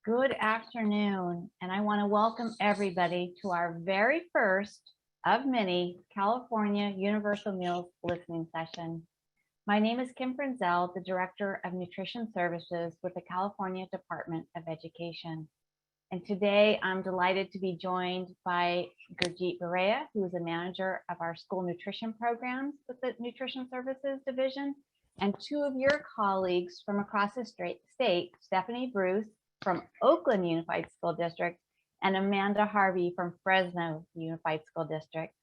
Good afternoon, and I want to welcome everybody to our very first of many California Universal Meals listening session. My name is Kim Frenzel, the Director of Nutrition Services with the California Department of Education. And today I'm delighted to be joined by Gurjeet Barea, who is a manager of our school nutrition programs with the Nutrition Services Division, and two of your colleagues from across the state, Stephanie Bruce from Oakland Unified School District and Amanda Harvey from Fresno Unified School District.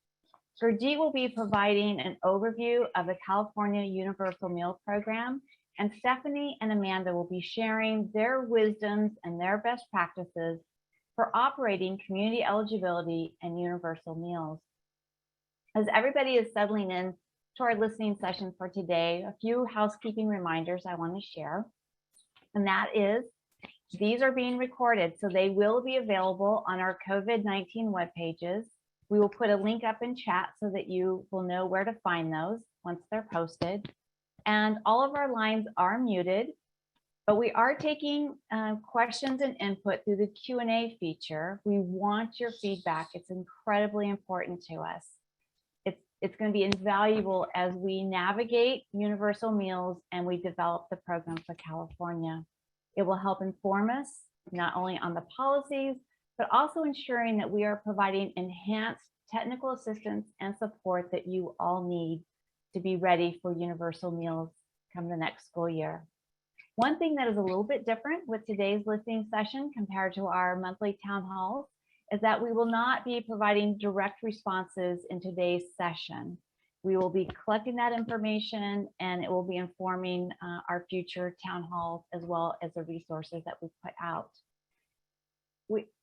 Gurjeet will be providing an overview of the California Universal Meal Program, and Stephanie and Amanda will be sharing their wisdoms and their best practices for operating community eligibility and universal meals. As everybody is settling in to our listening session for today, a few housekeeping reminders I want to share, and that is these are being recorded, so they will be available on our COVID-19 web pages. We will put a link up in chat so that you will know where to find those once they're posted. And all of our lines are muted, but we are taking questions and input through the Q&A feature. We want your feedback. It's incredibly important to us. It's going to be invaluable as we navigate universal meals and we develop the program for California. It will help inform us not only on the policies, but also ensuring that we are providing enhanced technical assistance and support that you all need to be ready for universal meals come the next school year. One thing that is a little bit different with today's listening session compared to our monthly town halls is that we will not be providing direct responses in today's session. We will be collecting that information and it will be informing our future town halls as well as the resources that we put out.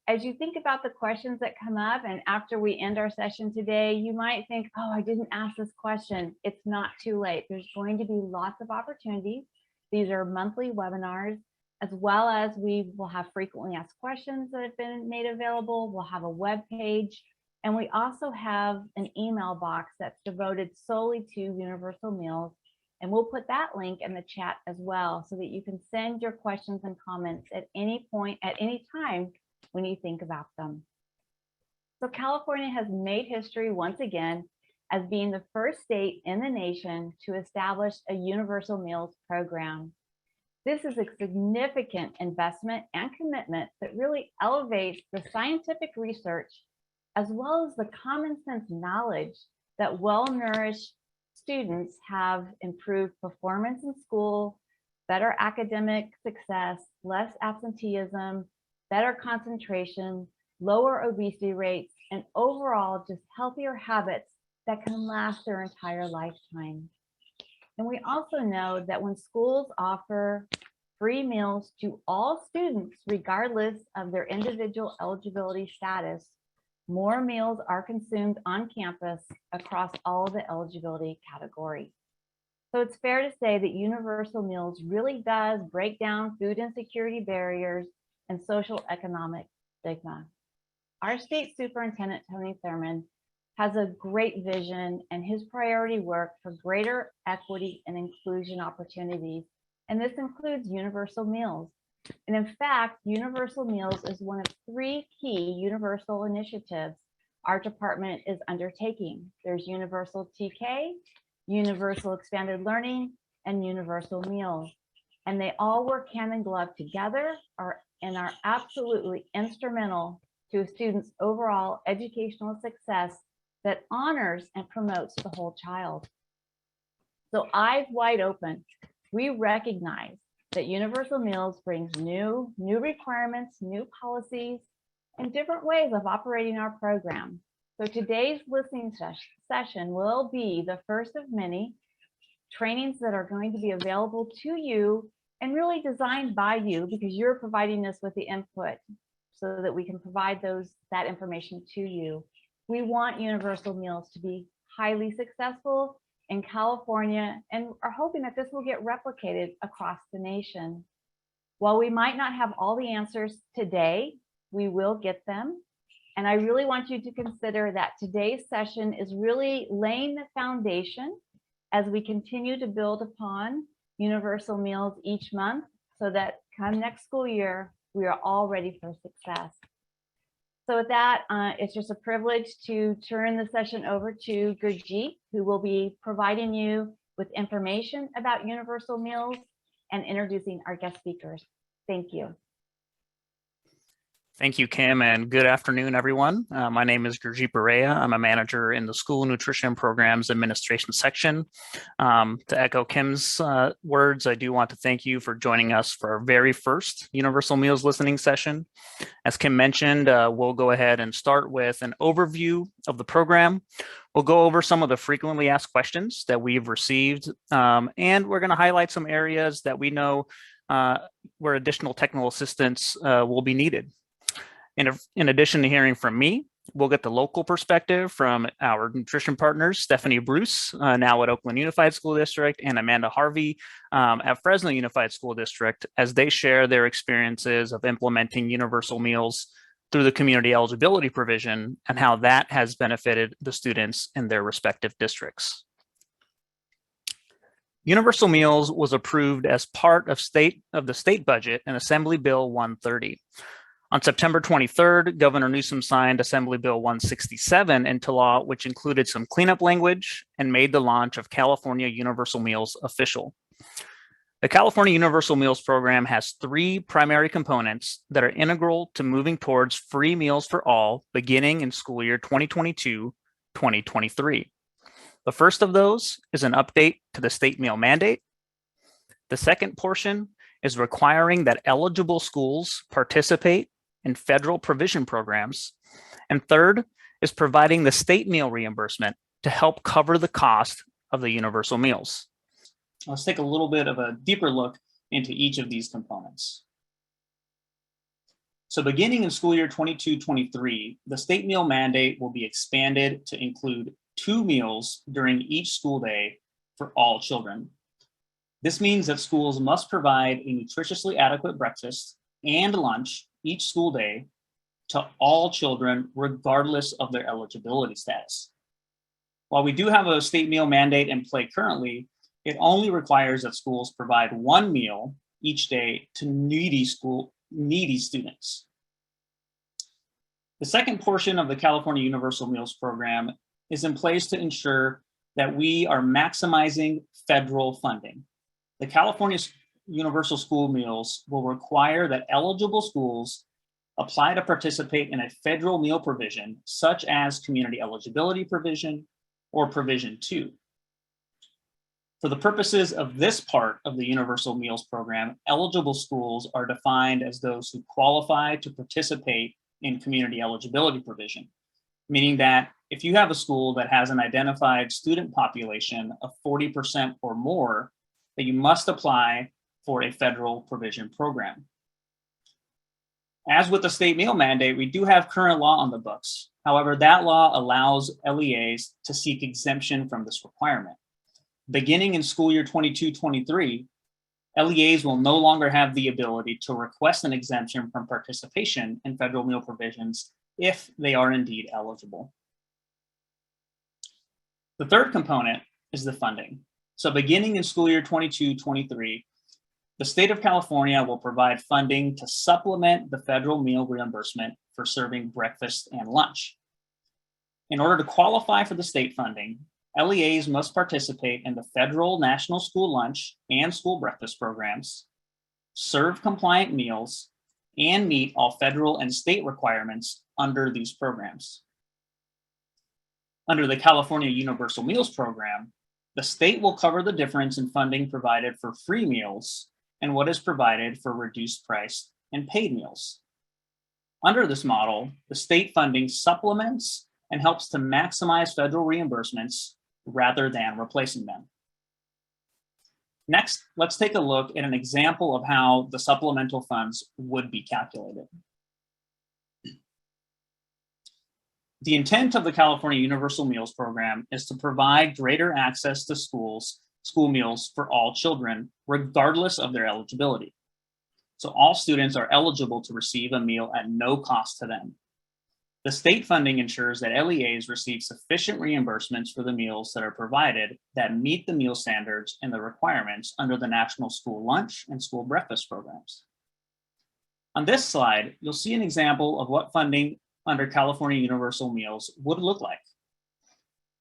As you think about the questions that come up and after we end our session today, you might think, oh, I didn't ask this question. It's not too late. There's going to be lots of opportunities. These are monthly webinars, as well as we will have frequently asked questions that have been made available. We'll have a web page. And we also have an email box that's devoted solely to universal meals. And we'll put that link in the chat as well so that you can send your questions and comments at any point, at any time when you think about them. So California has made history once again as being the first state in the nation to establish a universal meals program. This is a significant investment and commitment that really elevates the scientific research as well as the common sense knowledge that well-nourished students have improved performance in school, better academic success, less absenteeism, better concentration, lower obesity rates, and overall just healthier habits that can last their entire lifetime. And we also know that when schools offer free meals to all students, regardless of their individual eligibility status, more meals are consumed on campus across all the eligibility categories. So it's fair to say that universal meals really does break down food insecurity barriers and social economic stigma. Our state superintendent, Tony Thurmond, has a great vision and his priority work for greater equity and inclusion opportunities. And this includes universal meals. And in fact, universal meals is one of 3 key universal initiatives our department is undertaking. There's universal TK, universal expanded learning, and universal meals. And they all work hand in glove together and are absolutely instrumental to a student's overall educational success that honors and promotes the whole child. So eyes wide open, we recognize that universal meals brings new requirements, new policies, and different ways of operating our program. So today's listening session will be the first of many trainings that are going to be available to you and really designed by you because you're providing us with the input so that we can provide that information to you. We want universal meals to be highly successful in California and are hoping that this will get replicated across the nation. While we might not have all the answers today, we will get them. And I really want you to consider that today's session is really laying the foundation as we continue to build upon universal meals each month so that come next school year, We are all ready for success. So with that, it's just a privilege to turn the session over to Gurjeet, who will be providing you with information about Universal Meals and introducing our guest speakers. Thank you. Thank you, Kim, and good afternoon, everyone. My name is Gurjeet Barea. I'm a manager in the School Nutrition Programs Administration section. To echo Kim's words, I do want to thank you for joining us for our very first Universal Meals listening session. As Kim mentioned, we'll go ahead and start with an overview of the program. We'll go over some of the frequently asked questions that we've received, and we're going to highlight some areas that we know where additional technical assistance will be needed. In addition to hearing from me, we'll get the local perspective from our nutrition partners, Stephanie Bruce, now at Oakland Unified School District, and Amanda Harvey at Fresno Unified School District, as they share their experiences of implementing universal meals through the community eligibility provision and how that has benefited the students in their respective districts. Universal Meals was approved as part of the state budget in Assembly Bill 130. On September 23rd, Governor Newsom signed Assembly Bill 167 into law, which included some cleanup language and made the launch of California Universal Meals official. The California Universal Meals program has three primary components that are integral to moving towards free meals for all beginning in school year 2022-2023. The first of those is an update to the state meal mandate. The second portion is requiring that eligible schools participate in federal provision programs. And third is providing the state meal reimbursement to help cover the cost of the universal meals. Let's take a little bit of a deeper look into each of these components. So beginning in school year 22-23, the state meal mandate will be expanded to include 2 meals during each school day for all children. This means that schools must provide a nutritiously adequate breakfast and lunch each school day to all children, regardless of their eligibility status. While we do have a state meal mandate in play currently, it only requires that schools provide 1 meal each day to needy students. The second portion of the California Universal Meals program is in place to ensure that we are maximizing federal funding. The California Universal School Meals will require that eligible schools apply to participate in a federal meal provision, such as community eligibility provision or provision 2. For the purposes of this part of the Universal Meals program, eligible schools are defined as those who qualify to participate in community eligibility provision, meaning that if you have a school that has an identified student population of 40% or more, that you must apply for a federal provision program. As with the state meal mandate, we do have current law on the books. However, that law allows LEAs to seek exemption from this requirement. Beginning in school year 22-23, LEAs will no longer have the ability to request an exemption from participation in federal meal provisions if they are indeed eligible. The third component is the funding. So beginning in school year 22-23, the state of California will provide funding to supplement the federal meal reimbursement for serving breakfast and lunch. In order to qualify for the state funding, LEAs must participate in the federal national school lunch and school breakfast programs, serve compliant meals, and meet all federal and state requirements under these programs. Under the California Universal Meals program, the state will cover the difference in funding provided for free meals and what is provided for reduced price and paid meals. Under this model, the state funding supplements and helps to maximize federal reimbursements rather than replacing them. Next, let's take a look at an example of how the supplemental funds would be calculated. The intent of the California Universal Meals program is to provide greater access to school meals for all children, regardless of their eligibility. So all students are eligible to receive a meal at no cost to them. The state funding ensures that LEAs receive sufficient reimbursements for the meals that are provided that meet the meal standards and the requirements under the National School Lunch and School Breakfast programs. On this slide, you'll see an example of what funding under California Universal Meals would look like.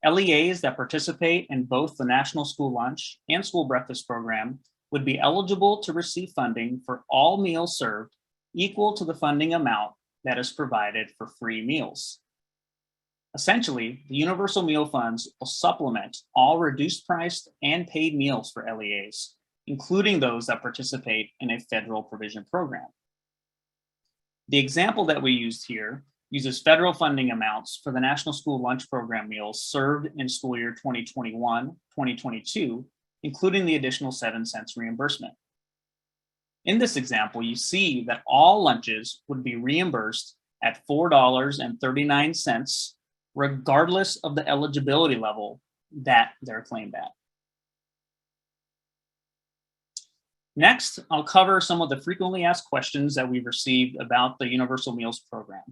LEAs that participate in both the National School Lunch and School Breakfast Program would be eligible to receive funding for all meals served equal to the funding amount that is provided for free meals. Essentially, the Universal Meal Funds will supplement all reduced priced and paid meals for LEAs, including those that participate in a federal provision program. The example that we used here uses federal funding amounts for the National School Lunch Program meals served in school year 2021-2022, including the additional 7 cents reimbursement. In this example, you see that all lunches would be reimbursed at $4.39, regardless of the eligibility level that they're claimed at. Next, I'll cover some of the frequently asked questions that we've received about the Universal Meals Program.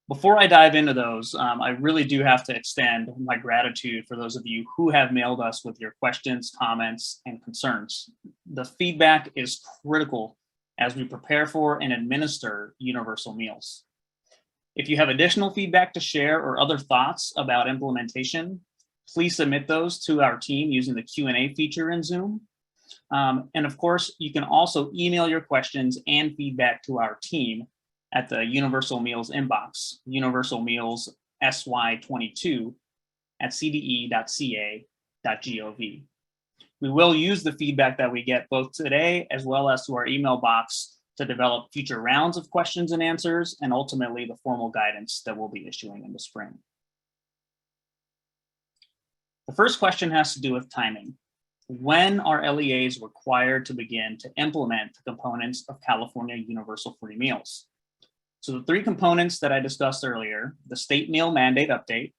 Before I dive into those, I really do have to extend my gratitude for those of you who have mailed us with your questions, comments, and concerns. The feedback is critical as we prepare for and administer Universal Meals. If you have additional feedback to share or other thoughts about implementation, please submit those to our team using the Q&A feature in Zoom. And of course, you can also email your questions and feedback to our team at the Universal Meals inbox, Universal Meals SY22 at cde.ca.gov. We will use the feedback that we get both today as well as to our email box to develop future rounds of questions and answers, and ultimately the formal guidance that we'll be issuing in the spring. The first question has to do with timing. When are LEAs required to begin to implement the components of California Universal Free Meals? So the 3 components that I discussed earlier, the state meal mandate update,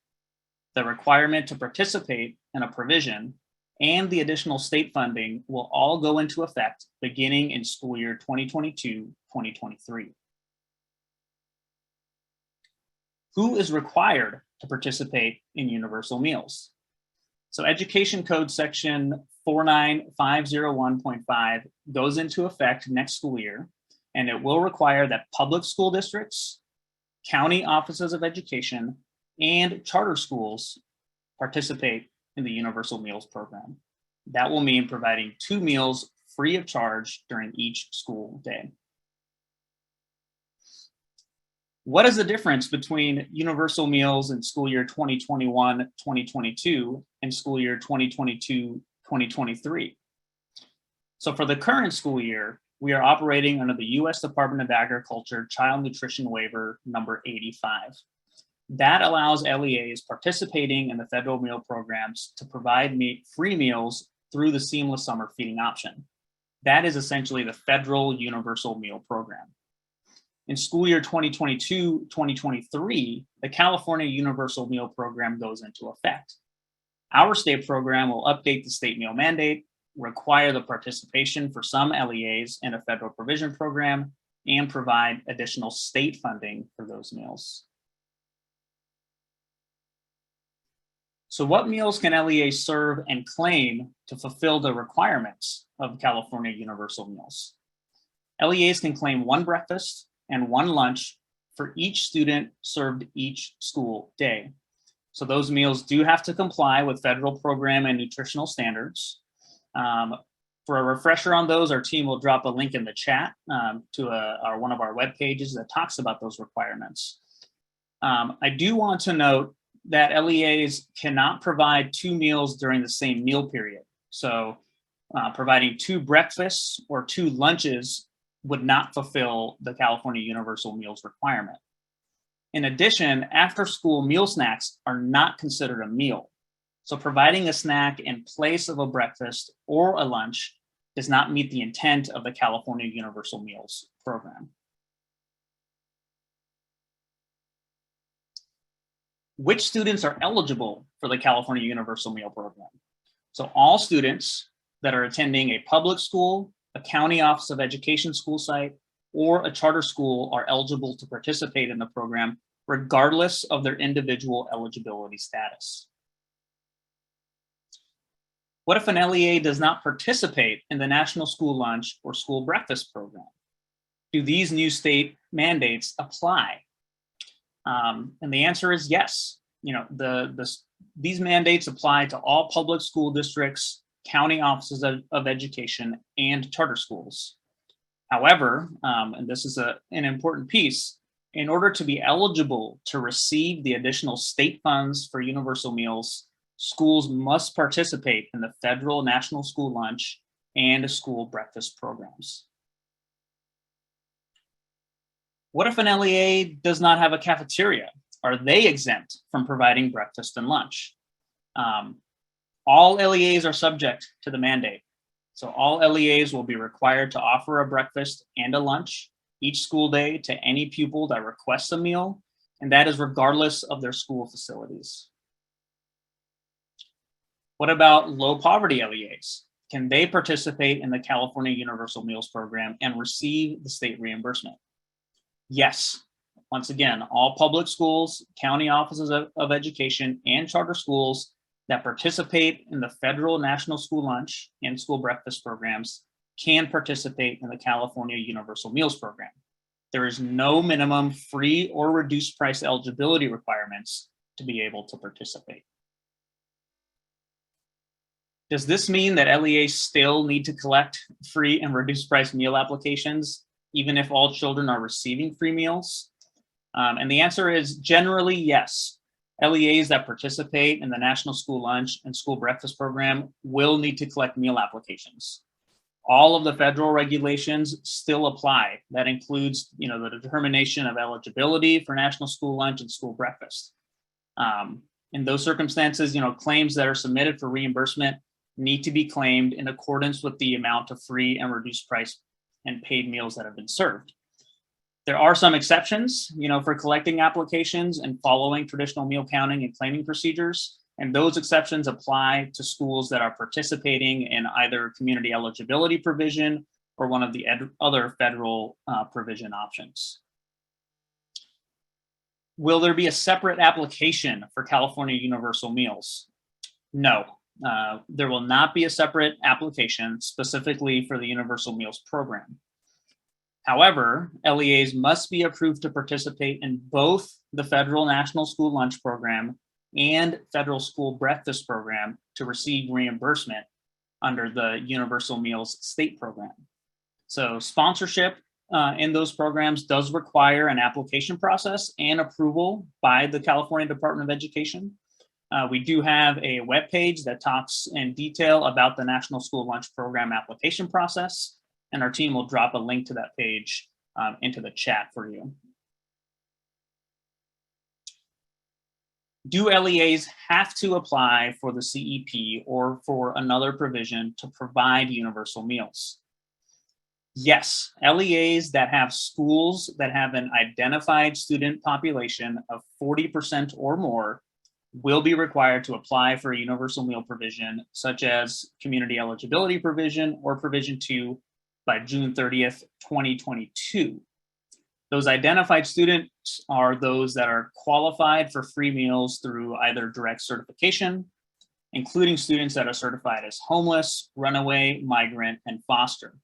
the requirement to participate in a provision, and the additional state funding will all go into effect beginning in school year 2022-2023. Who is required to participate in Universal Meals? So Education Code section 49501.5 goes into effect next school year, and it will require that public school districts, county offices of education, and charter schools participate in the Universal Meals Program. That will mean providing 2 meals free of charge during each school day. What is the difference between Universal Meals in school year 2021-2022 and school year 2022-2023? So for the current school year, we are operating under the U.S. Department of Agriculture Child Nutrition Waiver number 85. That allows LEAs participating in the federal meal programs to provide free meals through the Seamless Summer Feeding option. That is essentially the federal Universal Meal Program. In school year 2022-2023, the California Universal Meal Program goes into effect. Our state program will update the state meal mandate, require the participation for some LEAs in a federal provision program, and provide additional state funding for those meals. So what meals can LEAs serve and claim to fulfill the requirements of California Universal Meals? LEAs can claim 1 breakfast and 1 lunch for each student served each school day. So those meals do have to comply with federal program and nutritional standards. For a refresher on those, our team will drop a link in the chat to one of our web pages that talks about those requirements. I do want to note that LEAs cannot provide 2 meals during the same meal period. So providing 2 breakfasts or 2 lunches would not fulfill the California Universal Meals requirement. In addition, after-school meal snacks are not considered a meal. So providing a snack in place of a breakfast or a lunch does not meet the intent of the California Universal Meals Program. Which students are eligible for the California Universal Meal Program? So all students that are attending a public school, a county office of education school site, or a charter school are eligible to participate in the program, regardless of their individual eligibility status. What if an LEA does not participate in the National School Lunch or School Breakfast Program? Do these new state mandates apply? And the answer is yes. You know, these mandates apply to all public school districts, county offices of education, and charter schools. However, and this is an important piece, in order to be eligible to receive the additional state funds for universal meals, schools must participate in the federal National School Lunch and school breakfast programs. What if an LEA does not have a cafeteria? Are they exempt from providing breakfast and lunch? All LEAs are subject to the mandate. So all LEAs will be required to offer a breakfast and a lunch each school day to any pupil that requests a meal, and that is regardless of their school facilities. What about low poverty LEAs? Can they participate in the California Universal Meals Program and receive the state reimbursement? Yes. Once again, all public schools, county offices of education, and charter schools that participate in the federal National School Lunch and school breakfast programs can participate in the California Universal Meals Program. There is no minimum free or reduced price eligibility requirements to be able to participate. Does this mean that LEAs still need to collect free and reduced price meal applications, even if all children are receiving free meals? And the answer is generally yes. LEAs that participate in the National School Lunch and School Breakfast Program will need to collect meal applications. All of the federal regulations still apply. That includes, you know, the determination of eligibility for National School Lunch and School Breakfast. In those circumstances, you know, claims that are submitted for reimbursement need to be claimed in accordance with the amount of free and reduced price and paid meals that have been served. There are some exceptions, you know, for collecting applications and following traditional meal counting and claiming procedures. And those exceptions apply to schools that are participating in either community eligibility provision or one of the other federal provision options. Will there be a separate application for California Universal Meals? No, there will not be a separate application specifically for the Universal Meals Program. However, LEAs must be approved to participate in both the federal National School Lunch Program and federal School Breakfast Program to receive reimbursement under the Universal Meals State Program. So sponsorship in those programs does require an application process and approval by the California Department of Education. We do have a webpage that talks in detail about the National School Lunch Program application process, and our team will drop a link to that page into the chat for you. Do LEAs have to apply for the CEP or for another provision to provide universal meals? Yes, LEAs that have schools that have an identified student population of 40% or more will be required to apply for a universal meal provision, such as community eligibility provision or provision 2 by June 30th, 2022. Those identified students are those that are qualified for free meals through either direct certification, including students that are certified as homeless, runaway, migrant, and foster.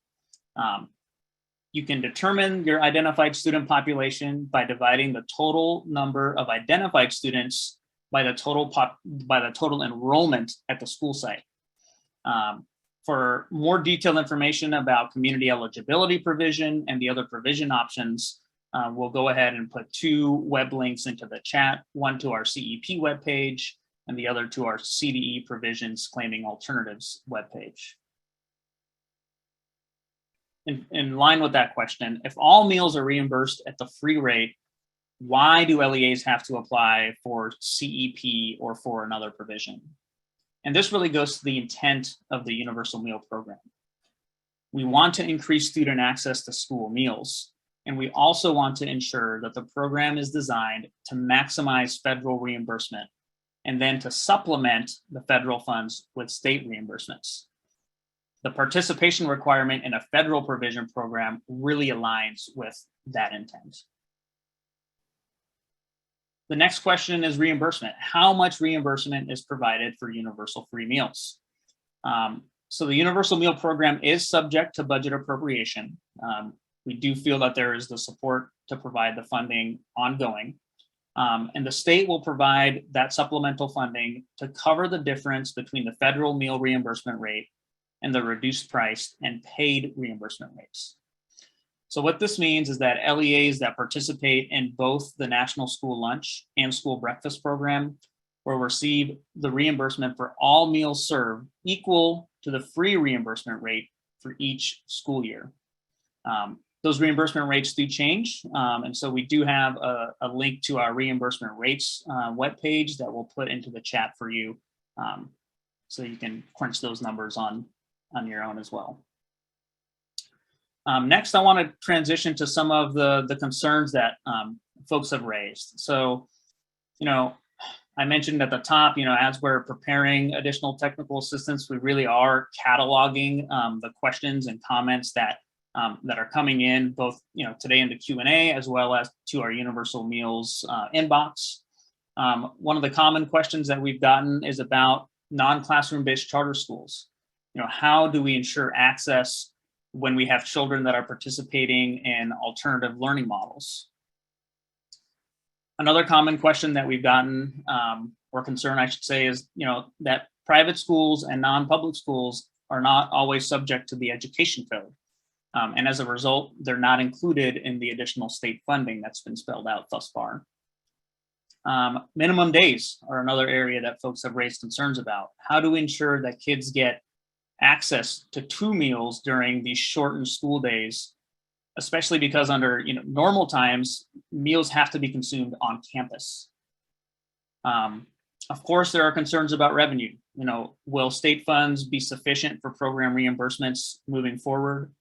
You can determine your identified student population by dividing the total number of identified students by the total enrollment at the school site. For more detailed information about community eligibility provision and the other provision options, we'll go ahead and put 2 web links into the chat, one to our CEP webpage and the other to our CDE provisions claiming alternatives webpage. In line with that question, if all meals are reimbursed at the free rate, why do LEAs have to apply for CEP or for another provision? And this really goes to the intent of the Universal Meal Program. We want to increase student access to school meals, and we also want to ensure that the program is designed to maximize federal reimbursement and then to supplement the federal funds with state reimbursements. The participation requirement in a federal provision program really aligns with that intent. The next question is reimbursement. How much reimbursement is provided for universal free meals? So the Universal Meal Program is subject to budget appropriation. we do feel that there is the support to provide the funding ongoing. And the state will provide that supplemental funding to cover the difference between the federal meal reimbursement rate and the reduced price and paid reimbursement rates. So what this means is that LEAs that participate in both the National School Lunch and School Breakfast Program will receive the reimbursement for all meals served equal to the free reimbursement rate for each school year. Those reimbursement rates do change. And so we do have a link to our reimbursement rates webpage that we'll put into the chat for you. So you can crunch those numbers on your own as well. Next, I want to transition to some of the concerns that folks have raised. So, I mentioned at the top, as we're preparing additional technical assistance, we really are cataloging the questions and comments that are coming in both, today in the Q&A as well as to our Universal Meals inbox. One of the common questions that we've gotten is about non-classroom based charter schools. How do we ensure access when we have children that are participating in alternative learning models? Another common question that we've gotten, or concern I should say, is that private schools and non-public schools are not always subject to the education code. And as a result, they're not included in the additional state funding that's been spelled out thus far. Minimum days are another area that folks have raised concerns about. How do we ensure that kids get access to 2 meals during these shortened school days, especially because under normal times, meals have to be consumed on campus? Of course, there are concerns about revenue. Will state funds be sufficient for program reimbursements moving forward?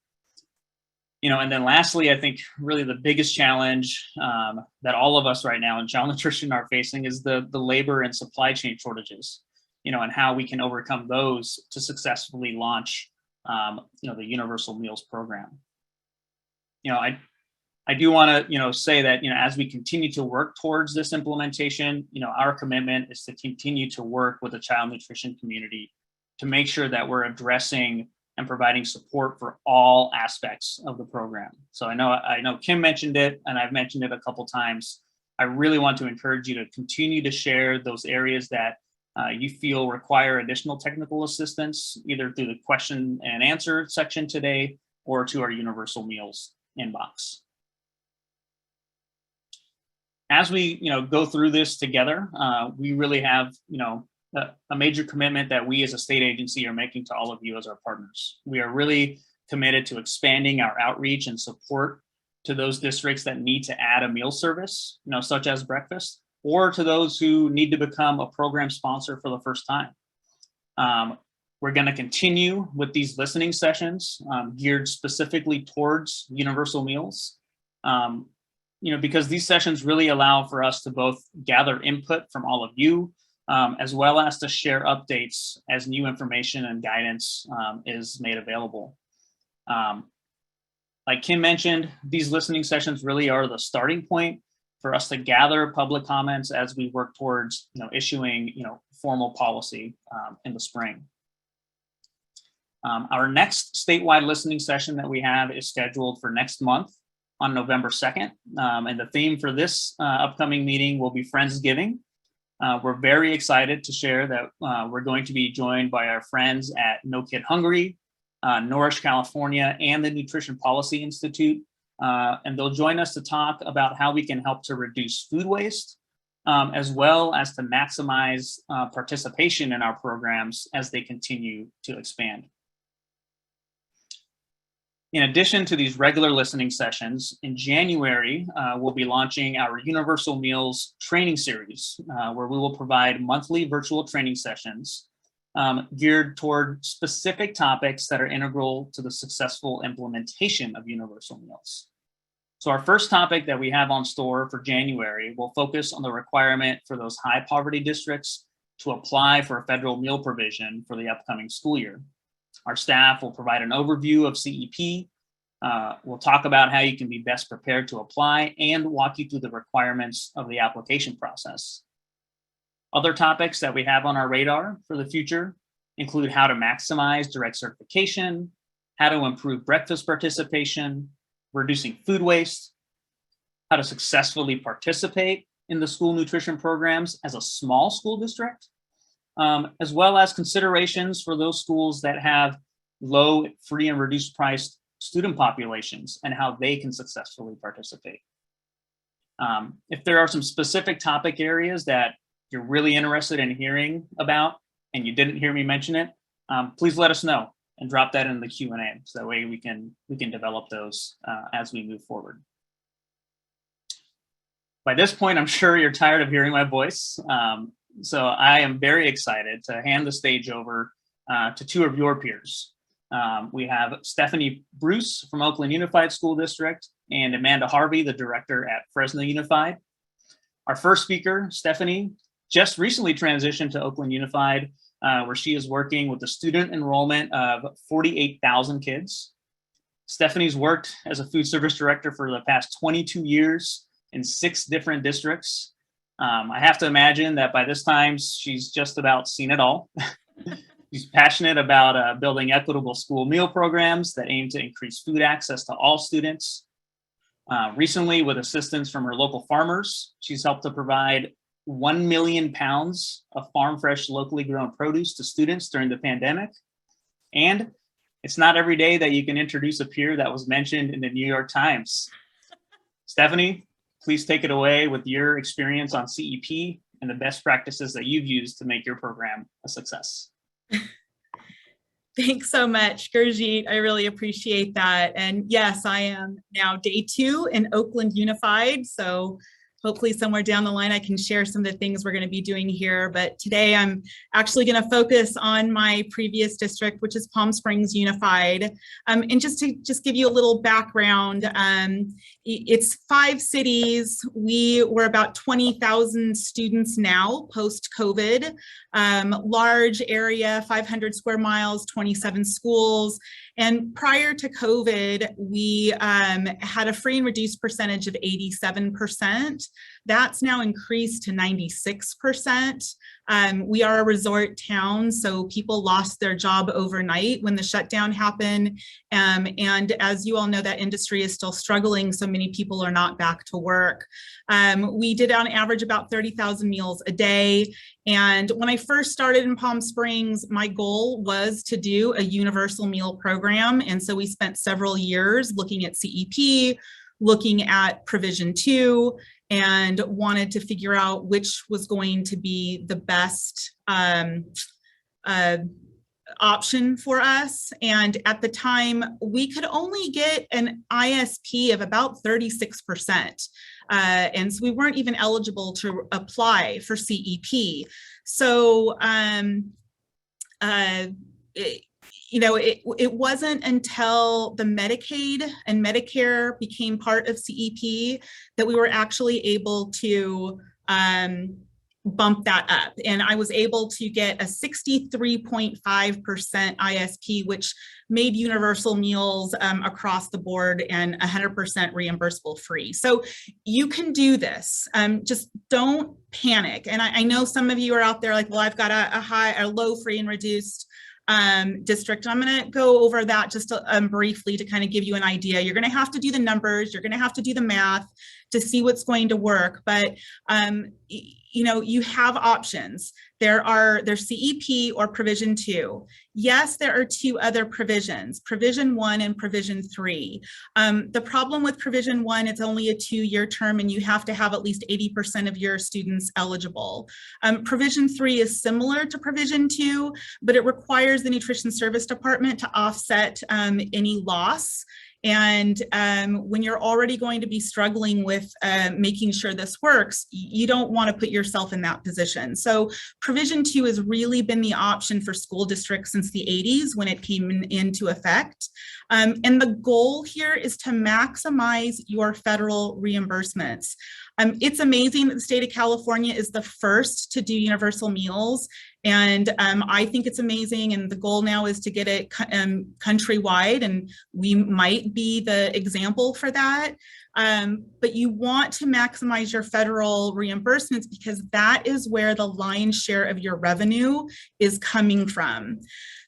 And then lastly, I think really the biggest challenge that all of us right now in child nutrition are facing is the labor and supply chain shortages, and how we can overcome those to successfully launch, the Universal Meals program. I do want to, say that, as we continue to work towards this implementation, our commitment is to continue to work with the child nutrition community to make sure that we're addressing and providing support for all aspects of the program. So I know Kim mentioned it, and I've mentioned it a couple times. I really want to encourage you to continue to share those areas that you feel require additional technical assistance, either through the question and answer section today or to our Universal Meals inbox. As we go through this together, we really have a major commitment that we as a state agency are making to all of you as our partners. We are really committed to expanding our outreach and support to those districts that need to add a meal service, such as breakfast, or to those who need to become a program sponsor for the first time. We're going to continue with these listening sessions geared specifically towards Universal Meals, because these sessions really allow for us to both gather input from all of you, as well as to share updates as new information and guidance is made available. Like Kim mentioned, these listening sessions really are the starting point for us to gather public comments as we work towards issuing formal policy in the spring. Our next statewide listening session that we have is scheduled for next month on November 2nd. And the theme for this upcoming meeting will be Friendsgiving. We're very excited to share that we're going to be joined by our friends at No Kid Hungry, Nourish California, and the Nutrition Policy Institute. And they'll join us to talk about how we can help to reduce food waste, as well as to maximize participation in our programs as they continue to expand. In addition to these regular listening sessions, in January, we'll be launching our Universal Meals training series, where we will provide monthly virtual training sessions geared toward specific topics that are integral to the successful implementation of Universal Meals. So our first topic that we have on store for January will focus on the requirement for those high poverty districts to apply for a federal meal provision for the upcoming school year. Our staff will provide an overview of CEP. We'll talk about how you can be best prepared to apply and walk you through the requirements of the application process. Other topics that we have on our radar for the future include how to maximize direct certification, how to improve breakfast participation, reducing food waste, how to successfully participate in the school nutrition programs as a small school district, as well as considerations for those schools that have low, free, and reduced priced student populations and how they can successfully participate. If there are some specific topic areas that you're really interested in hearing about and you didn't hear me mention it, please let us know and drop that in the Q&A, so that way we can develop those as we move forward. By this point, I'm sure you're tired of hearing my voice, so I am very excited to hand the stage over to two of your peers. We have Stephanie Bruce from Oakland Unified School District and Amanda Harvey, the director at Fresno Unified. Our first speaker, Stephanie, just recently transitioned to Oakland Unified, where she is working with the student enrollment of 48,000 kids. Stephanie's worked as a food service director for the past 22 years in 6 different districts. I have to imagine that by this time, she's just about seen it all. She's passionate about building equitable school meal programs that aim to increase food access to all students. Recently, with assistance from her local farmers, she's helped to provide 1 million pounds of farm fresh, locally grown produce to students during the pandemic. And it's not every day that you can introduce a peer that was mentioned in the New York Times. Stephanie, please take it away with your experience on CEP and the best practices that you've used to make your program a success. Thanks so much, Gurjeet. I really appreciate that. And yes, I am now day 2 in Oakland Unified. So hopefully somewhere down the line, I can share some of the things we're going to be doing here. But today I'm actually going to focus on my previous district, which is Palm Springs Unified. And just to give you a little background, it's 5 cities. We were about 20,000 students now post-COVID. Large area, 500 square miles, 27 schools. And prior to COVID, we had a free and reduced percentage of 87%. That's now increased to 96%. We are a resort town, so people lost their job overnight when the shutdown happened. And as you all know, that industry is still struggling, so many people are not back to work. We did on average about 30,000 meals a day. And when I first started in Palm Springs, my goal was to do a universal meal program. And so we spent several years looking at CEP, looking at Provision 2, and wanted to figure out which was going to be the best option for us. And at the time, we could only get an ISP of about 36%. And so we weren't even eligible to apply for CEP. So, it wasn't until the Medicaid and Medicare became part of CEP that we were actually able to bump that up. And I was able to get a 63.5% ISP, which made universal meals across the board and 100% reimbursable free. So you can do this. Just don't panic. And I know some of you are out there like, well, I've got a low free and reduced district. I'm going to go over that just briefly to kind of give you an idea. You're going to have to do the numbers. You're going to have to do the math to see what's going to work. But you have options. There's CEP or Provision 2. Yes, there are 2 other provisions, Provision 1 and Provision 3. The problem with Provision 1, it's only a 2-year term and you have to have at least 80% of your students eligible. Provision 3 is similar to Provision 2, but it requires the Nutrition Service Department to offset any loss. And when you're already going to be struggling with making sure this works, you don't want to put yourself in that position. So Provision 2 has really been the option for school districts since the 80s when it came into effect. And the goal here is to maximize your federal reimbursements. It's amazing that the state of California is the first to do universal meals. And I think it's amazing. And the goal now is to get it countrywide, and we might be the example for that. But you want to maximize your federal reimbursements because that is where the lion's share of your revenue is coming from.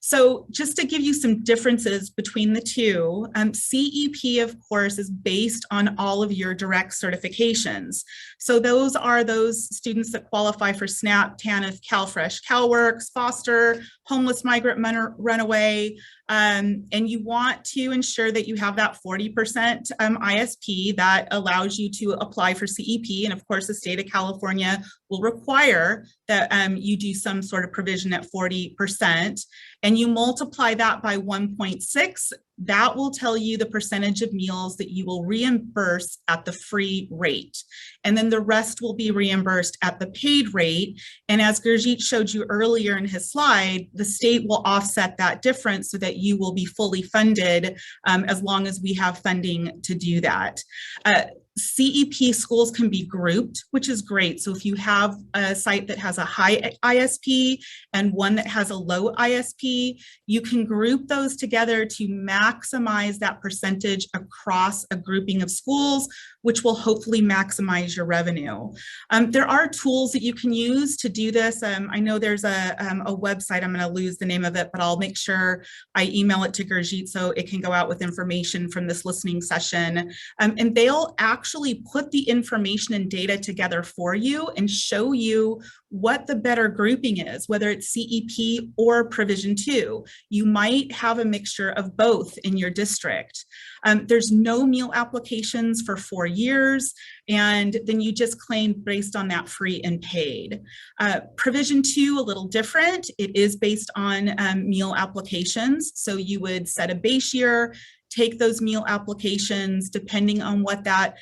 So just to give you some differences between the too, CEP, of course, is based on all of your direct certifications. So those are those students that qualify for SNAP, TANF, CalFresh, CalWORKs, Foster, Homeless Migrant Runaway, and you want to ensure that you have that 40% ISP that allows you to apply for CEP. And of course, the state of California will require that you do some sort of provision at 40%, and you multiply that by 1.6, that will tell you the percentage of meals that you will reimburse at the free rate. And then the rest will be reimbursed at the paid rate. And as Gurjeet showed you earlier in his slide, the state will offset that difference so that you will be fully funded as long as we have funding to do that. CEP schools can be grouped, which is great. So if you have a site that has a high ISP and one that has a low ISP, you can group those together to maximize that percentage across a grouping of schools, which will hopefully maximize your revenue. There are tools that you can use to do this. I know there's a website, I'm going to lose the name of it, but I'll make sure I email it to Gurjeet so it can go out with information from this listening session. And they'll actually put the information and data together for you and show you what the better grouping is, whether it's CEP or Provision 2. You might have a mixture of both in your district. There's no meal applications for 4 years, and then you just claim based on that free and paid. Provision 2, a little different. It is based on meal applications. So you would set a base year, take those meal applications, depending on what that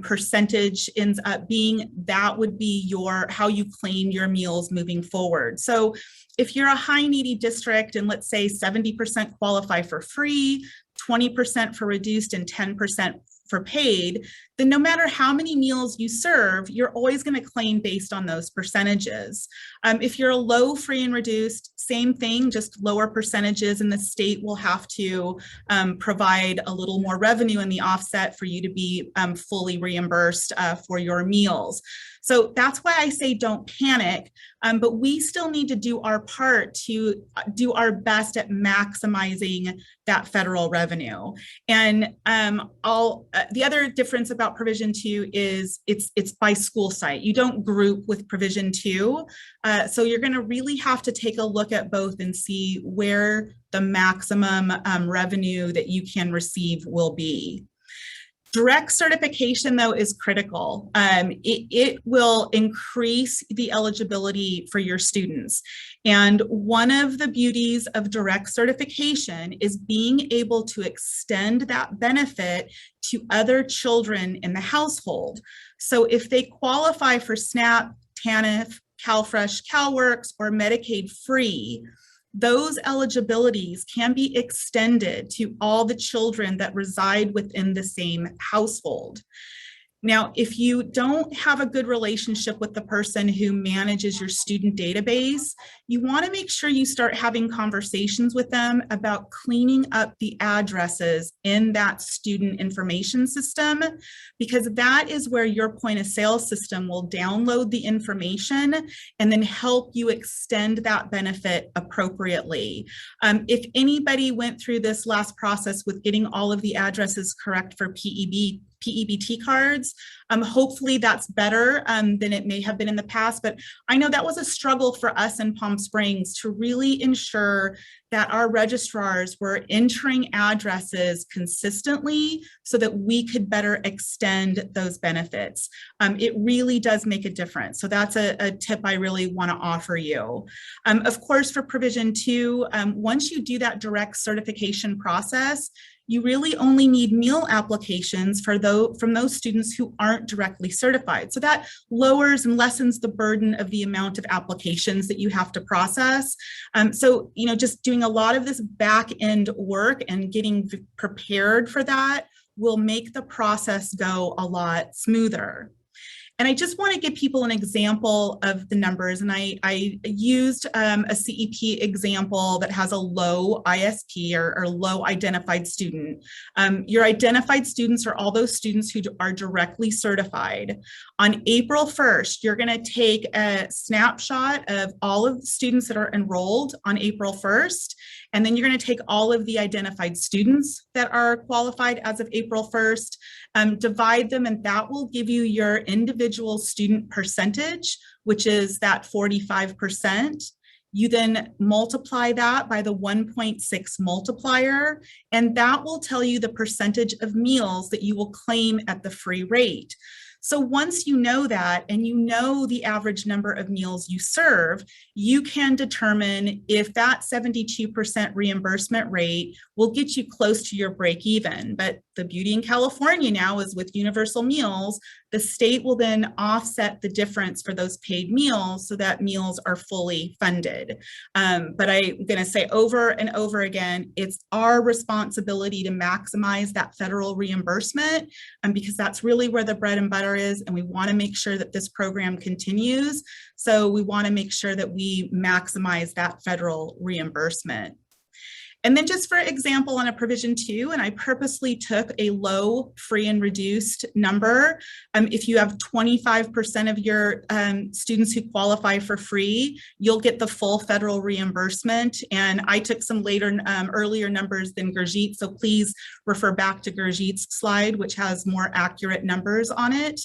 percentage ends up being, that would be how you claim your meals moving forward. So if you're a high needy district and let's say 70% qualify for free, 20% for reduced and 10% for paid, then no matter how many meals you serve, you're always going to claim based on those percentages. If you're a low, free, and reduced, same thing, just lower percentages, and the state will have to provide a little more revenue in the offset for you to be fully reimbursed for your meals. So that's why I say don't panic, but we still need to do our part to do our best at maximizing that federal revenue. And the other difference about Provision 2 is it's by school site. You don't group with Provision 2. So you're going to really have to take a look at both and see where the maximum revenue that you can receive will be. Direct certification, though, is critical. It will increase the eligibility for your students. And one of the beauties of direct certification is being able to extend that benefit to other children in the household. So if they qualify for SNAP, TANF, CalFresh, CalWORKs, or Medicaid free, those eligibilities can be extended to all the children that reside within the same household. Now, if you don't have a good relationship with the person who manages your student database, you want to make sure you start having conversations with them about cleaning up the addresses in that student information system, because that is where your point of sale system will download the information and then help you extend that benefit appropriately. If anybody went through this last process with getting all of the addresses correct for PEBT cards, hopefully that's better than it may have been in the past, but I know that was a struggle for us in Palm Springs to really ensure that our registrars were entering addresses consistently so that we could better extend those benefits. It really does make a difference. So that's a tip I really want to offer you. Of course, for Provision 2, once you do that direct certification process, you really only need meal applications from those students who aren't directly certified. So that lowers and lessens the burden of the amount of applications that you have to process. So, just doing a lot of this back end work and getting prepared for that will make the process go a lot smoother. And I just want to give people an example of the numbers. And I used a CEP example that has a low ISP or low identified student. Your identified students are all those students who are directly certified. On April 1st, you're going to take a snapshot of all of the students that are enrolled on April 1st. And then you're going to take all of the identified students that are qualified as of April 1st, divide them, and that will give you your individual student percentage, which is that 45%. You then multiply that by the 1.6 multiplier, and that will tell you the percentage of meals that you will claim at the free rate. So once you know that, and you know the average number of meals you serve, you can determine if that 72% reimbursement rate will get you close to your break even. But the beauty in California now is with universal meals, the state will then offset the difference for those paid meals so that meals are fully funded. But I'm going to say over and over again, it's our responsibility to maximize that federal reimbursement, because that's really where the bread and butter is, and we want to make sure that this program continues. So we want to make sure that we maximize that federal reimbursement. And then just for example, on a provision 2, and I purposely took a low free and reduced number. If you have 25% of your students who qualify for free, you'll get the full federal reimbursement. And I took some earlier numbers than Gurjeet, so please refer back to Gurjeet's slide, which has more accurate numbers on it.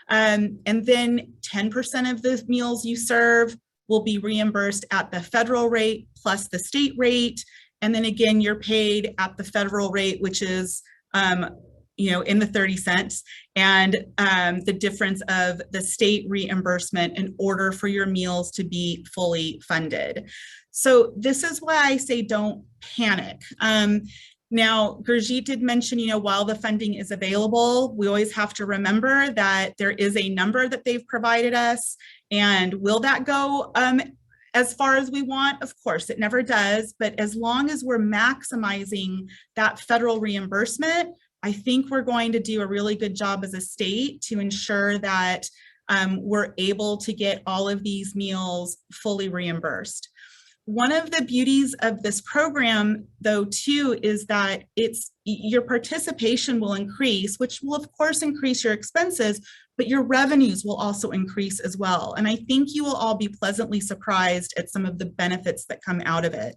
And then 10% of the meals you serve will be reimbursed at the federal rate plus the state rate. And then again, you're paid at the federal rate, which is, in the 30 cents, and the difference of the state reimbursement in order for your meals to be fully funded. So this is why I say don't panic. Now, Gurjeet did mention, while the funding is available, we always have to remember that there is a number that they've provided us. And will that go as far as we want? Of course, it never does. But as long as we're maximizing that federal reimbursement, I think we're going to do a really good job as a state to ensure that we're able to get all of these meals fully reimbursed. One of the beauties of this program, though, too, is that your participation will increase, which will, of course, increase your expenses, but your revenues will also increase as well. And I think you will all be pleasantly surprised at some of the benefits that come out of it.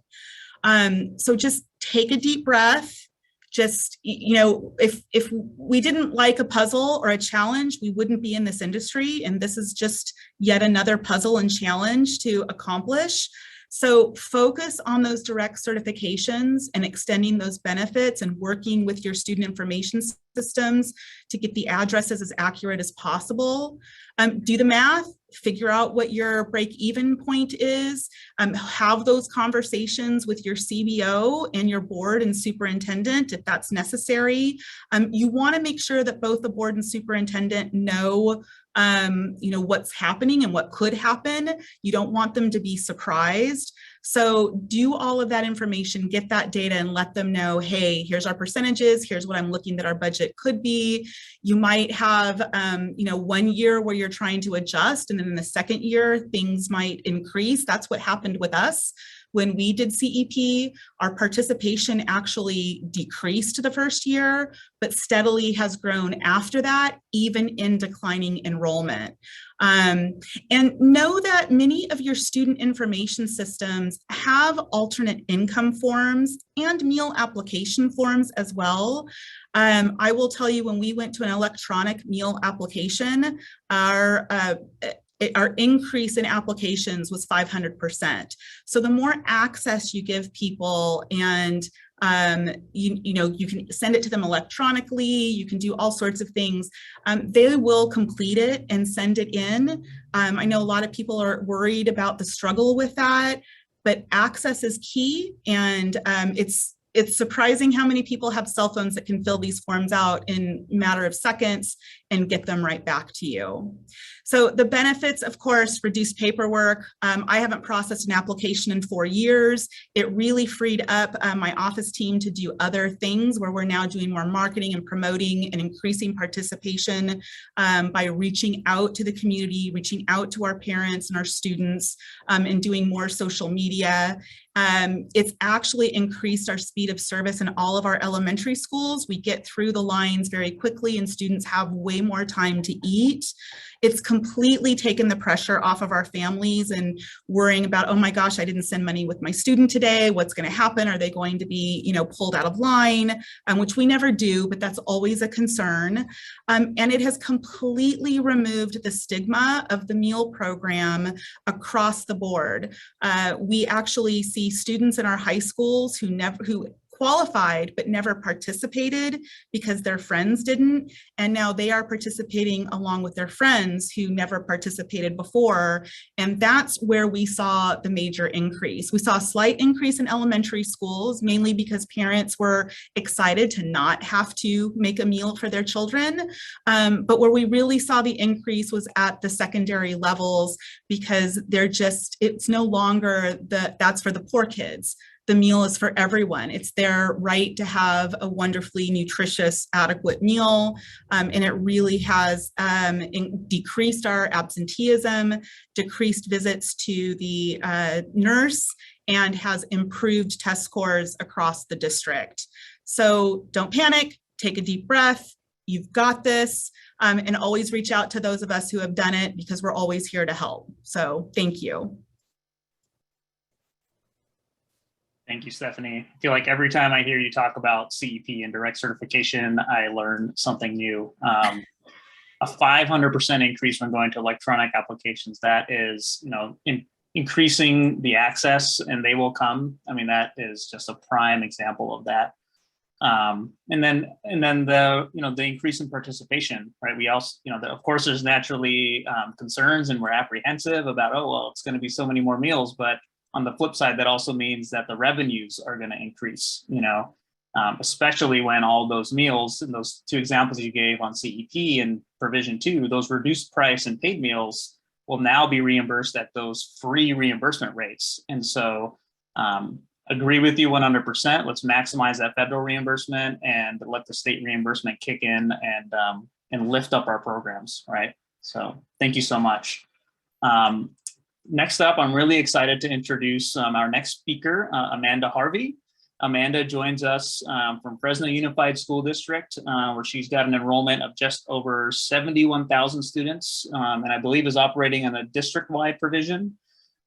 So just take a deep breath. Just, if we didn't like a puzzle or a challenge, we wouldn't be in this industry. And this is just yet another puzzle and challenge to accomplish. So focus on those direct certifications and extending those benefits and working with your student information systems to get the addresses as accurate as possible. Do the math, figure out what your break-even point is, have those conversations with your CBO and your board and superintendent if that's necessary. You want to make sure that both the board and superintendent know what's happening and what could happen. You don't want them to be surprised. So do all of that information, get that data, and let them know, hey, here's our percentages, here's what I'm looking that our budget could be. You might have, 1 year where you're trying to adjust, and then in the second year, things might increase. That's what happened with us. When we did CEP, our participation actually decreased the first year, but steadily has grown after that, even in declining enrollment. And know that many of your student information systems have alternate income forms and meal application forms as well. I will tell you, when we went to an electronic meal application, our increase in applications was 500%. So the more access you give people, and you can send it to them electronically, you can do all sorts of things, they will complete it and send it in. I know a lot of people are worried about the struggle with that, but access is key, and it's surprising how many people have cell phones that can fill these forms out in a matter of seconds and get them right back to you. So the benefits, of course, reduced paperwork. I haven't processed an application in 4 years. It really freed up my office team to do other things, where we're now doing more marketing and promoting and increasing participation by reaching out to the community, reaching out to our parents and our students, and doing more social media. It's actually increased our speed of service in all of our elementary schools. We get through the lines very quickly, and students have way more time to eat. It's completely taken the pressure off of our families and worrying about, oh my gosh, I didn't send money with my student today. What's going to happen? Are they going to be, pulled out of line? Which we never do, but that's always a concern. And it has completely removed the stigma of the meal program across the board. We actually see students in our high schools who qualified but never participated because their friends didn't, and now they are participating along with their friends who never participated before, and that's where we saw the major increase. We saw a slight increase in elementary schools, mainly because parents were excited to not have to make a meal for their children, but where we really saw the increase was at the secondary levels, because it's no longer that's for the poor kids. The meal is for everyone. It's their right to have a wonderfully nutritious, adequate meal. And it really has decreased our absenteeism, decreased visits to the nurse, and has improved test scores across the district. So don't panic, take a deep breath. You've got this, and always reach out to those of us who have done it, because we're always here to help. So thank you. Thank you, Stephanie. I feel like every time I hear you talk about CEP and direct certification, I learn something new. A 500% increase when going to electronic applications, that is, increasing the access, and they will come. I mean, that is just a prime example of that. And then the increase in participation, right? We also, of course, there's naturally concerns, and we're apprehensive about, oh, well, it's going to be so many more meals, but on the flip side, that also means that the revenues are going to increase, especially when all those meals, and those two examples you gave on CEP and Provision 2, those reduced price and paid meals will now be reimbursed at those free reimbursement rates. And so agree with you 100%. Let's maximize that federal reimbursement and let the state reimbursement kick in and lift up our programs, right? So thank you so much. Next up, I'm really excited to introduce our next speaker, Amanda Harvey. Amanda joins us from Fresno Unified School District, where she's got an enrollment of just over 71,000 students, and I believe is operating on a district-wide provision.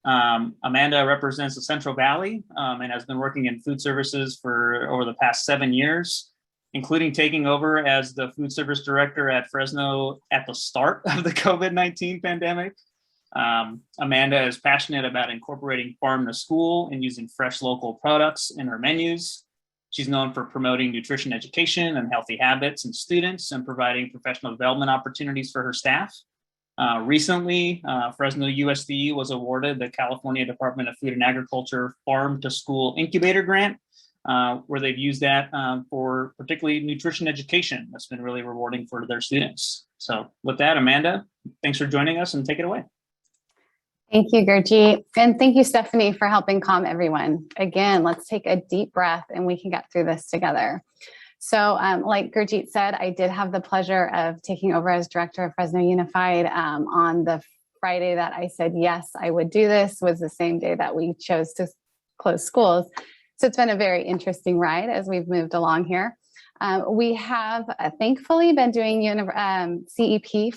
Amanda represents the Central Valley and has been working in food services for over the past 7 years, including taking over as the food service director at Fresno at the start of the COVID-19 pandemic. Amanda is passionate about incorporating farm to school and using fresh local products in her menus. She's known for promoting nutrition education and healthy habits in students and providing professional development opportunities for her staff. Recently, Fresno USD was awarded the California Department of Food and Agriculture Farm to School Incubator Grant, where they've used that for particularly nutrition education. That's been really rewarding for their students. So with that, Amanda, thanks for joining us, and take it away. Thank you, Gurjeet. And thank you, Stephanie, for helping calm everyone. Again, let's take a deep breath and we can get through this together. So like Gurjeet said, I did have the pleasure of taking over as director of Fresno Unified on the Friday that I said, yes, I would do this, was the same day that we chose to close schools. So it's been a very interesting ride as we've moved along here. We have thankfully been doing CEP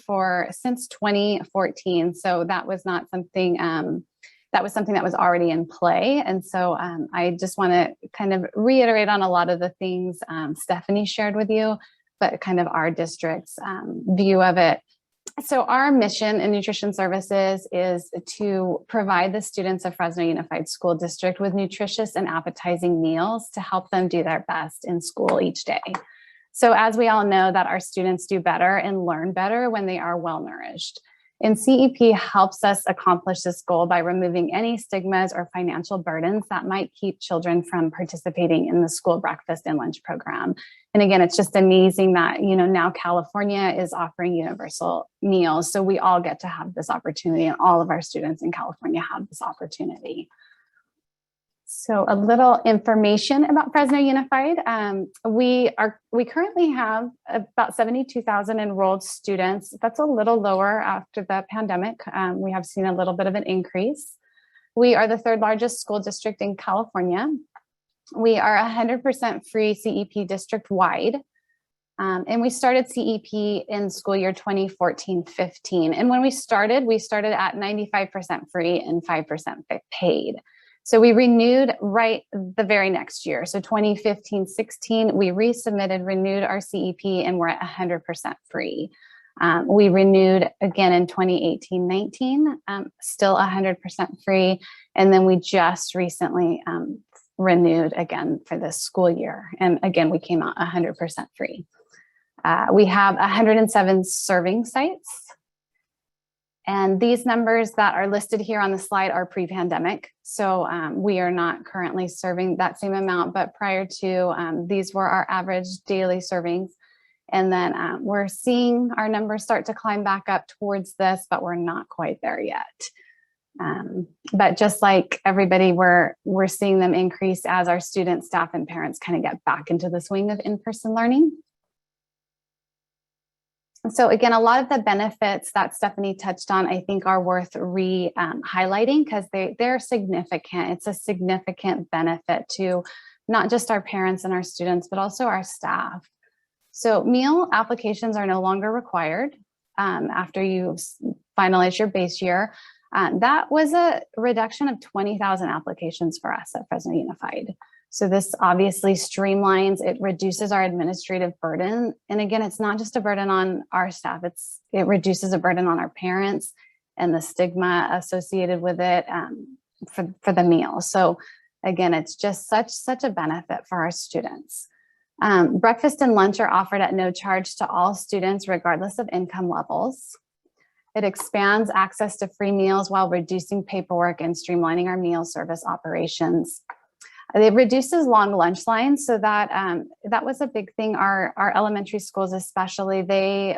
since 2014. So that was not something, that was something that was already in play. And so I just want to kind of reiterate on a lot of the things Stephanie shared with you, but kind of our district's view of it. So our mission in nutrition services is to provide the students of Fresno Unified School District with nutritious and appetizing meals to help them do their best in school each day. So as we all know that our students do better and learn better when they are well nourished. And CEP helps us accomplish this goal by removing any stigmas or financial burdens that might keep children from participating in the school breakfast and lunch program. And again, it's just amazing that, now California is offering universal meals. So we all get to have this opportunity, and all of our students in California have this opportunity. So a little information about Fresno Unified. We currently have about 72,000 enrolled students. That's a little lower after the pandemic. We have seen a little bit of an increase. We are the third largest school district in California. We are 100% free CEP district-wide. And we started CEP in school year 2014-15. And when we started at 95% free and 5% paid. So we renewed right the very next year. So 2015-16, we resubmitted, renewed our CEP, and we're at 100% free. We renewed again in 2018-19, still 100% free. And then we just recently renewed again for this school year. And again, we came out 100% free. We have 107 serving sites. And these numbers that are listed here on the slide are pre-pandemic. So we are not currently serving that same amount, but prior to, these were our average daily servings. And then we're seeing our numbers start to climb back up towards this, but we're not quite there yet. But just like everybody, we're seeing them increase as our students, staff, and parents kind of get back into the swing of in-person learning. So again, a lot of the benefits that Stephanie touched on, I think are worth highlighting because they're significant. It's a significant benefit to not just our parents and our students, but also our staff. So meal applications are no longer required after you finalize your base year. That was a reduction of 20,000 applications for us at Fresno Unified. So this obviously streamlines, it reduces our administrative burden. And again, it's not just a burden on our staff, it reduces a burden on our parents and the stigma associated with it for the meal. So again, it's just such a benefit for our students. Breakfast and lunch are offered at no charge to all students, regardless of income levels. It expands access to free meals while reducing paperwork and streamlining our meal service operations. It reduces long lunch lines, so that that was a big thing. Our elementary schools, especially,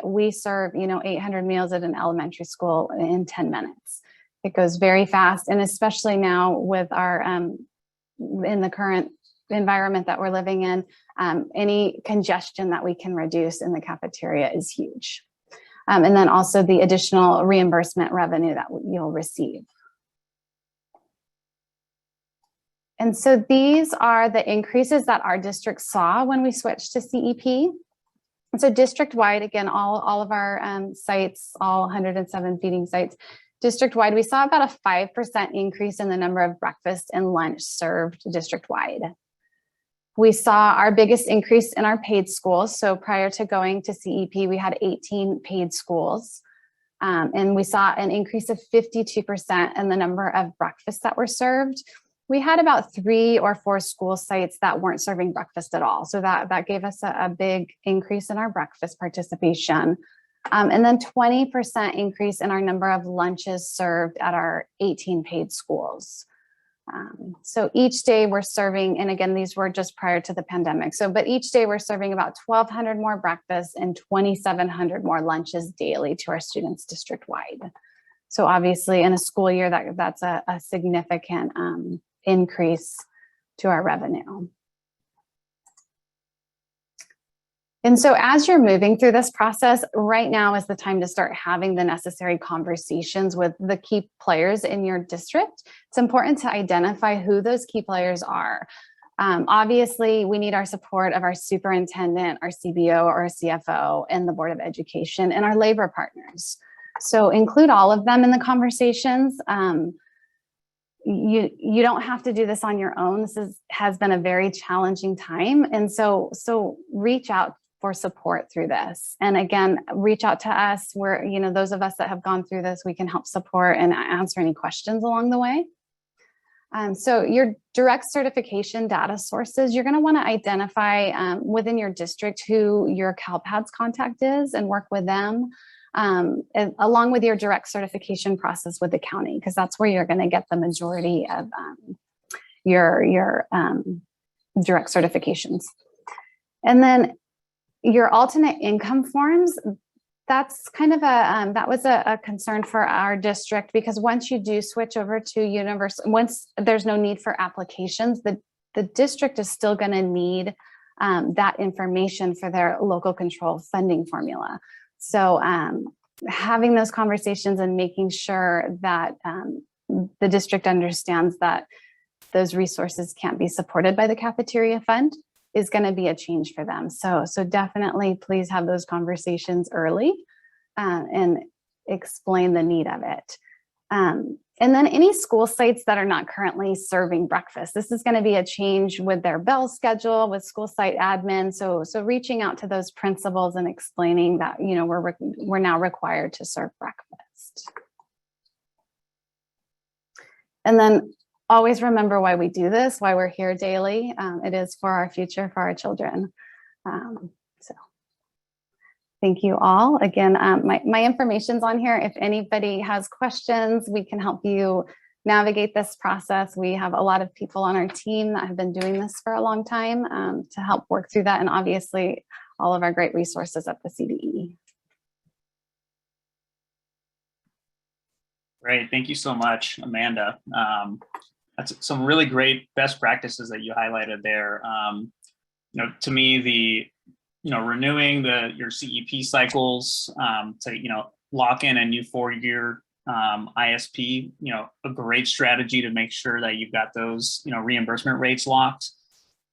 we serve 800 meals at an elementary school in 10 minutes. It goes very fast, and especially now with our in the current environment that we're living in, any congestion that we can reduce in the cafeteria is huge. And then also the additional reimbursement revenue that you'll receive. And so these are the increases that our district saw when we switched to CEP. And so district-wide, again, all of our sites, all 107 feeding sites, district-wide, we saw about a 5% increase in the number of breakfast and lunch served district-wide. We saw our biggest increase in our paid schools. So prior to going to CEP, we had 18 paid schools. And we saw an increase of 52% in the number of breakfasts that were served. We had about 3 or 4 school sites that weren't serving breakfast at all. So that gave us a big increase in our breakfast participation. And then 20% increase in our number of lunches served at our 18 paid schools. So each day we're serving, and again, these were just prior to the pandemic. But each day we're serving about 1,200 more breakfasts and 2,700 more lunches daily to our students district-wide. So obviously in a school year, that's a significant increase to our revenue. And so as you're moving through this process, right now is the time to start having the necessary conversations with the key players in your district. It's important to identify who those key players are. Obviously, we need our support of our superintendent, our CBO, or our CFO, and the Board of Education, and our labor partners. So include all of them in the conversations. You don't have to do this on your own. This has been a very challenging time. And so reach out for support through this. And again, reach out to us. We're, those of us that have gone through this, we can help support and answer any questions along the way. So your direct certification data sources, you're going to want to identify within your district who your CalPADS contact is and work with them. Along with your direct certification process with the county, because that's where you're going to get the majority of your direct certifications. And then your alternate income forms, that's kind of that was a concern for our district, because once you do switch over to universal, once there's no need for applications, the district is still going to need that information for their local control funding formula. So having those conversations and making sure that the district understands that those resources can't be supported by the cafeteria fund is going to be a change for them. So definitely please have those conversations early and explain the need of it. And then any school sites that are not currently serving breakfast, this is going to be a change with their bell schedule, with school site admin. So reaching out to those principals and explaining that, you know, we're now required to serve breakfast. And then always remember why we do this, why we're here daily. It is for our future, for our children. So thank you all. Again, my information's on here. If anybody has questions, we can help you navigate this process. We have a lot of people on our team that have been doing this for a long time to help work through that. And obviously all of our great resources at the CBE. Great, thank you so much, Amanda. That's some really great best practices that you highlighted there. You know, to me, renewing your CEP cycles to lock in a new 4-year ISP, a great strategy to make sure that you've got those reimbursement rates locked.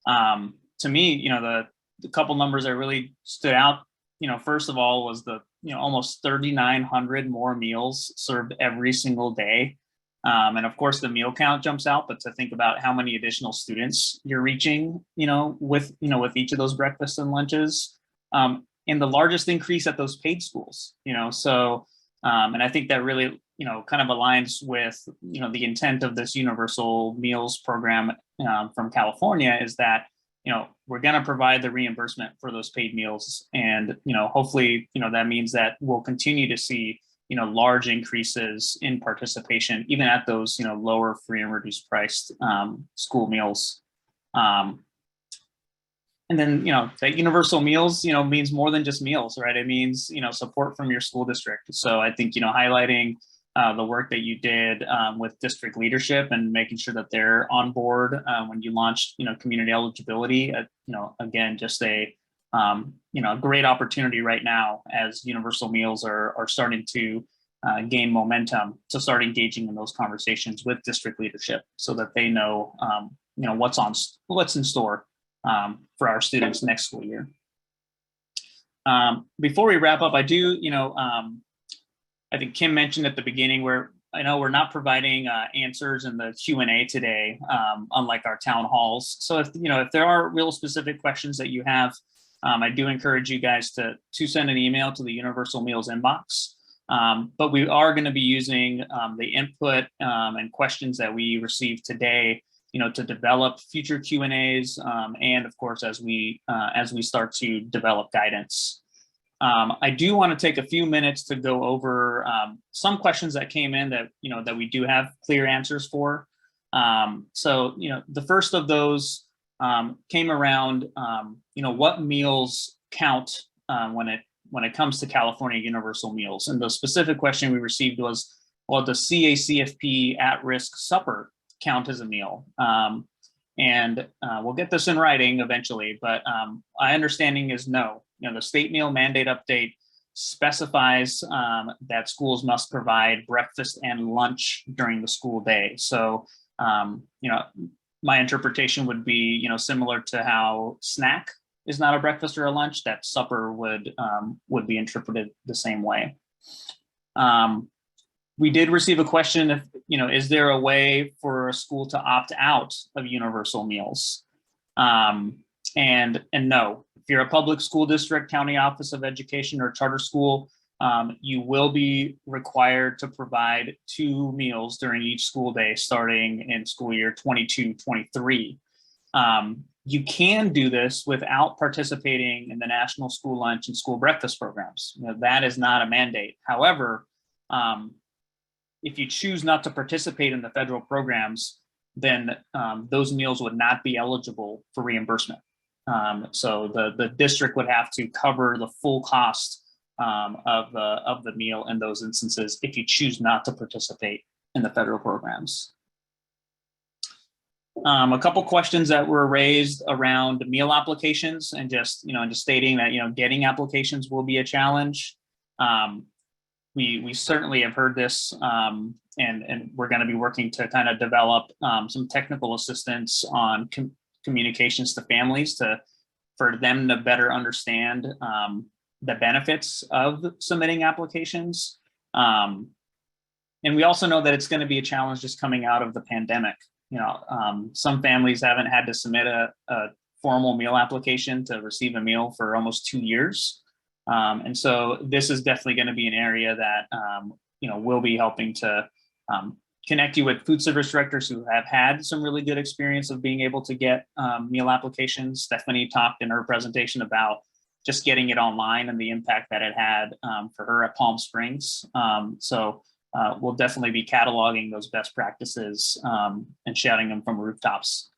To me, the couple numbers that really stood out, first of all was the almost 3,900 more meals served every single day. And of course the meal count jumps out, but to think about how many additional students you're reaching, with each of those breakfasts and lunches, and the largest increase at those paid schools, so, and I think that really, kind of aligns with, the intent of this universal meals program from California is that, we're going to provide the reimbursement for those paid meals. And, hopefully, that means that we'll continue to see, large increases in participation, even at those, lower free and reduced priced school meals. And then, that universal meals, means more than just meals, right? It means, support from your school district. So I think, highlighting the work that you did with district leadership and making sure that they're on board when you launched, community eligibility, again, just a great opportunity right now as universal meals are starting to gain momentum to start engaging in those conversations with district leadership so that they know, what's in store for our students next school year. Before we wrap up, I do, I think Kim mentioned at the beginning where I know we're not providing answers in the Q&A today, unlike our town halls. So if there are real specific questions that you have, I do encourage you guys to send an email to the Universal Meals inbox. But we are going to be using the input and questions that we received today, to develop future Q&As, and of course as we start to develop guidance. I do want to take a few minutes to go over some questions that came in that that we do have clear answers for. So the first of those came around what meals count when it comes to California Universal Meals, and the specific question we received was, well, does CACFP at-risk supper count as a meal? And we'll get this in writing eventually, but my understanding is no. The state meal mandate update specifies that schools must provide breakfast and lunch during the school day. So, my interpretation would be, similar to how snack is not a breakfast or a lunch, that supper would be interpreted the same way. We did receive a question if, is there a way for a school to opt out of universal meals? And no. If you're a public school district, county office of education, or charter school, you will be required to provide 2 meals during each school day starting in school year 22-23. You can do this without participating in the National School Lunch and School Breakfast programs. That is not a mandate. However, if you choose not to participate in the federal programs, then those meals would not be eligible for reimbursement. So the district would have to cover the full cost of the meal in those instances if you choose not to participate in the federal programs. A couple questions that were raised around meal applications and just stating that getting applications will be a challenge. We certainly have heard this, and we're going to be working to kind of develop some technical assistance on communications to families to for them to better understand the benefits of submitting applications. And we also know that it's going to be a challenge just coming out of the pandemic. You know, some families haven't had to submit a formal meal application to receive a meal for almost 2 years. And so this is definitely going to be an area that, you know, we'll be helping to connect you with food service directors who have had some really good experience of being able to get meal applications. Stephanie talked in her presentation about just getting it online and the impact that it had for her at Palm Springs. So we'll definitely be cataloging those best practices and shouting them from rooftops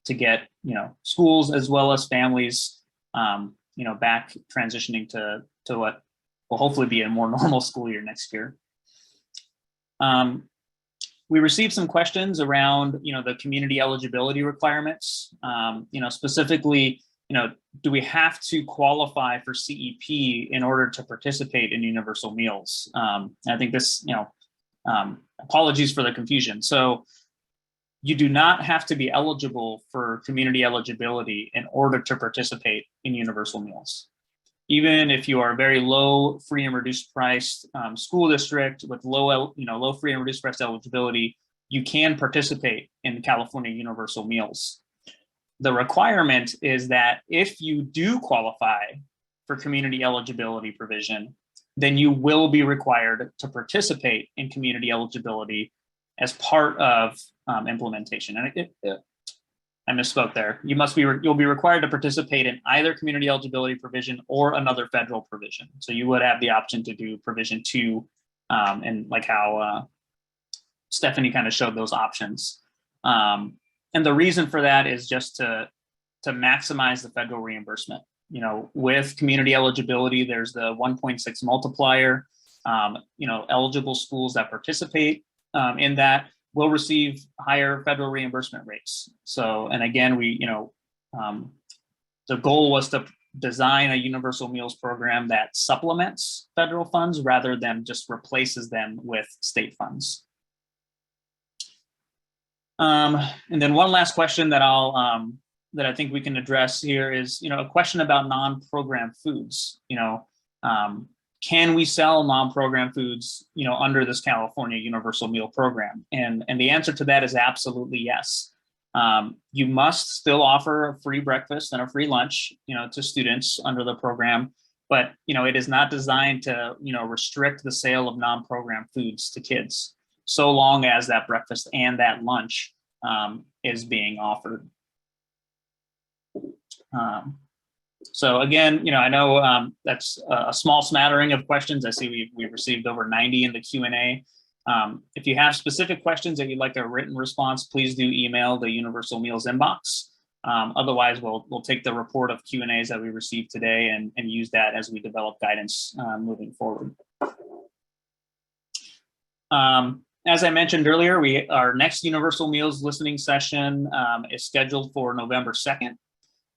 to get, you know, schools as well as families, you know, back transitioning to what will hopefully be a more normal school year next year. We received some questions around, you know, the community eligibility requirements, you know, specifically, you know, do we have to qualify for CEP in order to participate in universal meals? I think this, you know, apologies for the confusion. So you do not have to be eligible for community eligibility in order to participate in universal meals. Even if you are a very low free and reduced price school district with low, you know, low free and reduced price eligibility, you can participate in California universal meals. The requirement is that if you do qualify for community eligibility provision, then you will be required to participate in community eligibility as part of implementation. And I misspoke there. You'll be required to participate in either community eligibility provision or another federal provision. So you would have the option to do provision 2, and like how Stephanie kind of showed those options. And the reason for that is just to maximize the federal reimbursement. You know, with community eligibility, there's the 1.6 multiplier. You know, eligible schools that participate in that will receive higher federal reimbursement rates. So, and again, we, you know, the goal was to design a universal meals program that supplements federal funds rather than just replaces them with state funds. And then one last question that that I think we can address here is, you know, a question about non-program foods. You know, can we sell non-program foods, you know, under this California Universal Meal Program? And the answer to that is absolutely yes. You must still offer a free breakfast and a free lunch, you know, to students under the program, but, you know, it is not designed to, you know, restrict the sale of non-program foods to kids, so long as that breakfast and that lunch is being offered. So again, you know, I know that's a small smattering of questions. I see we've received over 90 in the Q&A. If you have specific questions that you'd like a written response, please do email the Universal Meals inbox. Otherwise, we'll take the report of Q&As that we received today and use that as we develop guidance moving forward. As I mentioned earlier, our next Universal Meals listening session is scheduled for November 2nd.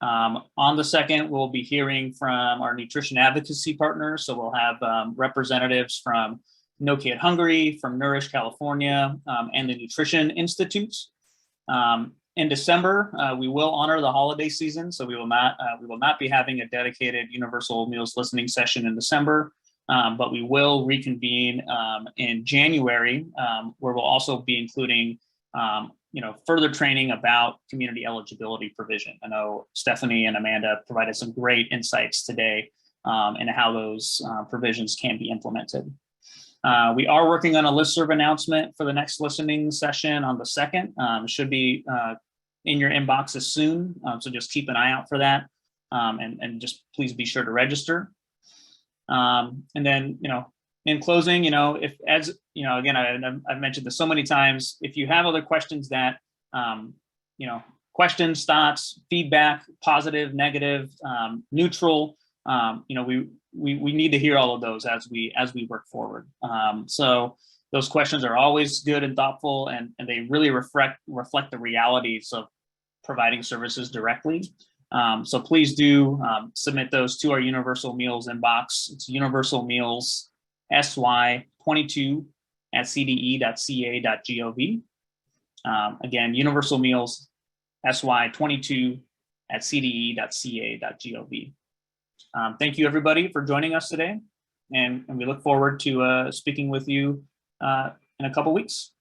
On the 2nd, we'll be hearing from our nutrition advocacy partners. So we'll have representatives from No Kid Hungry, from Nourish California, and the Nutrition Institute. In December, we will honor the holiday season, so we will not be having a dedicated Universal Meals listening session in December. But we will reconvene in January, where we'll also be including you know, further training about community eligibility provision. I know Stephanie and Amanda provided some great insights today into how those provisions can be implemented. We are working on a listserv announcement for the next listening session on the 2nd. It should be in your inboxes soon, so just keep an eye out for that, and just please be sure to register. And then, you know, in closing, you know, if, as you know, again, I've mentioned this so many times, if you have other questions that, you know, questions, thoughts, feedback, positive, negative, neutral, you know, we need to hear all of those as we work forward. So those questions are always good and thoughtful, and they really reflect the realities of providing services directly. So please do submit those to our Universal Meals inbox. It's Universal Meals sy22@cde.ca.gov. Again, Universal Meals sy22@cde.ca.gov. at cde.ca.gov. Thank you, everybody, for joining us today, and we look forward to speaking with you in a couple weeks.